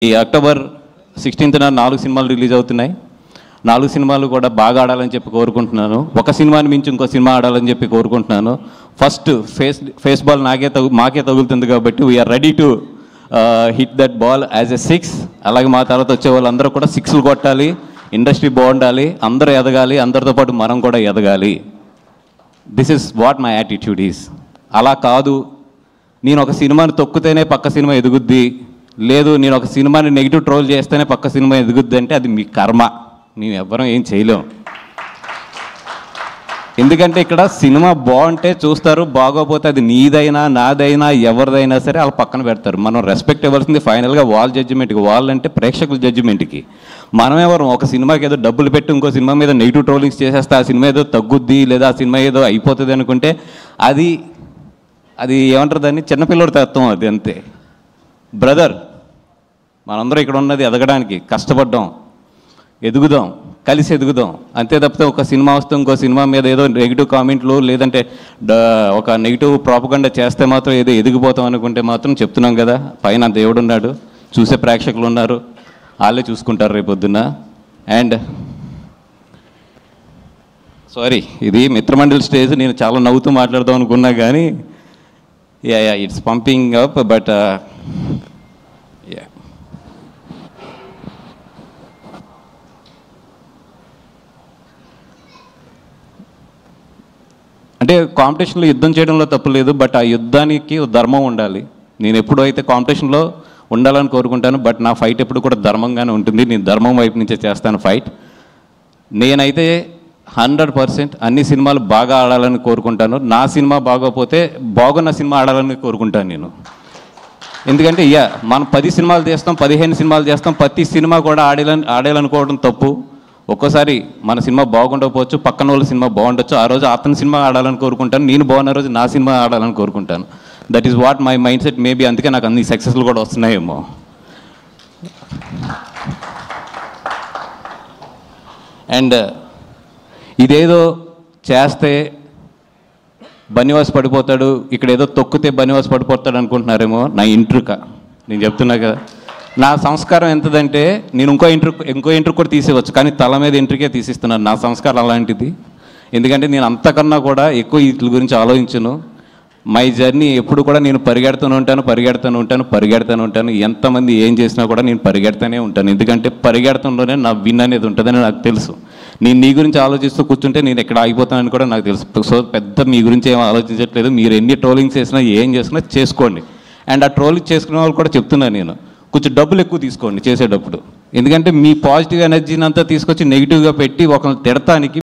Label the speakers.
Speaker 1: ఈ అక్టోబర్ 16న 4 సినిమాలు రిలీజ్ అవుతున్నాయి. 4 సినిమాలు కూడా బాగా ఆడాలని చెప్పి కోరుకుంటున్నాను. ఒక సినిమాని మించి ఇంకో సినిమా ఆడాలని చెప్పి కోరుకుంటున్నాను. ఫస్ట్ ఫేస్ బాల్ మాకే తగులుతుంది కాబట్టి we're ready to hit that ball as a 6. అలాగే మా తర్వాత వచ్చే వాళ్ళందరూ కూడా 6లు కొట్టాలి, ఇండస్ట్రీ బాగుండాలి, అందరూ ఎదగాలి, అందరితో పాటు మనం కూడా ఎదగాలి. This is what my attitude is. అలా కాదు నేను ఒక సినిమాని తొక్కితేనే పక్క సినిమా ఎదుగుద్ది, లేదు నేను ఒక సినిమాని నెగిటివ్ ట్రోల్ చేస్తేనే పక్క సినిమా ఎదుగుద్ది అంటే అది మీ కర్మ, మేము ఎవ్వరం ఏం చేయలేం. ఎందుకంటే ఇక్కడ సినిమా బాగుంటే చూస్తారు, బాగోపోతే అది నీదైనా నాదైనా ఎవరిదైనా సరే వాళ్ళ పక్కన పెడతారు. మనం రెస్పెక్ట్ ఇవ్వాల్సింది ఫైనల్గా వాళ్ళ జడ్జిమెంట్కి, వాళ్ళంటే ప్రేక్షకుల జడ్జిమెంట్కి. మనం ఎవరు ఒక సినిమాకి ఏదో డబ్బులు పెట్టి ఇంకో సినిమా మీద నెగిటివ్ ట్రోలింగ్స్ చేసేస్తే ఆ సినిమా ఏదో తగ్గుద్ది లేదా ఆ సినిమా ఏదో అయిపోతుంది అనుకుంటే అది ఏమంటారు దాన్ని, చిన్నపిల్లడి తత్వం అది, అంతే. బ్రదర్, మనందరం ఇక్కడ ఉన్నది ఎదగడానికి, కష్టపడ్డాం, ఎదుగుదాం, కలిసి ఎదుగుదాం, అంతే తప్పితే ఒక సినిమా వస్తే ఇంకో సినిమా మీద ఏదో నెగిటివ్ కామెంట్లు లేదంటే ఒక నెగిటివ్ ప్రాపగండా చేస్తే మాత్రం ఏదో ఎదిగిపోతాం అనుకుంటే మాత్రం చెప్తున్నాం కదా, పైన దేవుడు ఉన్నాడు, చూసే ప్రేక్షకులు ఉన్నారు, వాళ్ళే చూసుకుంటారు రేపొద్దున్న. అండ్ సారీ, ఇది మిత్రమండలి స్టేజ్, నేను చాలా నవ్వుతూ మాట్లాడదాం అనుకున్నా కానీ ఇట్స్ పంపింగ్ అప్, బట్ అంటే కాంపిటీషన్లో యుద్ధం చేయడంలో తప్పు లేదు, బట్ ఆ యుద్ధానికి ధర్మం ఉండాలి. నేను ఎప్పుడు అయితే కాంపిటీషన్లో ఉండాలని కోరుకుంటాను, బట్ నా ఫైట్ ఎప్పుడు కూడా ధర్మంగానే ఉంటుంది. నేను ధర్మం వైపు నుంచే చేస్తాను ఫైట్. నేనైతే 100% అన్ని సినిమాలు బాగా ఆడాలని కోరుకుంటాను. నా సినిమా బాగోపోతే బాగున్న సినిమా ఆడాలని కోరుకుంటాను నేను. ఎందుకంటే మనం 10 సినిమాలు చేస్తాం, 15 సినిమాలు చేస్తాం, ప్రతి సినిమా కూడా ఆడాలనుకోవడం తప్పు. ఒక్కోసారి మన సినిమా బాగుండకపోవచ్చు, పక్కన వాళ్ళ సినిమా బాగుండొచ్చు, ఆ రోజు అతని సినిమా ఆడాలని కోరుకుంటాను, నేను బాగున్న రోజు నా సినిమా ఆడాలని కోరుకుంటాను. That is what my mind set maybe. అందుకే నాకు అన్ని సక్సెస్లు కూడా వస్తున్నాయేమో. అండ్ ఇదేదో చేస్తే బన్నివాస్ పడిపోతాడు, ఇక్కడ ఏదో తొక్కితే బన్నివాస్ పడిపోతాడు అనుకుంటున్నారేమో. నా ఇంట్రుక నేను చెప్తున్నా కదా, నా సంస్కారం ఎంతదంటే నేను ఇంకో ఇంట్రుక్ కూడా తీసేవచ్చు, కానీ తల మీద ఇంట్రుకే తీసిస్తున్నాను. నా సంస్కారం అలాంటిది. ఎందుకంటే నేను అంతకన్నా కూడా ఎక్కువ వీటి గురించి ఆలోచించను. మై జర్నీ ఎప్పుడు కూడా నేను పరిగెడుతూనే ఉంటాను. ఎంతమంది ఏం చేసినా కూడా నేను పరిగెడుతూనే ఉంటాను. ఎందుకంటే పరిగెడతంలోనే నా విన్ అనేది ఉంటుందని నాకు తెలుసు. నేను నీ గురించి ఆలోచిస్తూ కూర్చుంటే నేను ఎక్కడ ఆగిపోతానని కూడా నాకు తెలుసు. సో పెద్ద మీ గురించి ఏం ఆలోచించట్లేదు. మీరు ఎన్ని ట్రోలింగ్స్ చేసినా ఏం చేసినా చేసుకోండి. అండ్ ఆ ట్రోలింగ్ చేసుకునే వాళ్ళు కూడా చెప్తున్నాను నేను, కొంచెం డబ్బులు ఎక్కువ తీసుకోండి చేసేటప్పుడు. ఎందుకంటే మీ పాజిటివ్ ఎనర్జీని అంతా తీసుకొచ్చి నెగిటివ్గా పెట్టి ఒకరిని తిడతానికి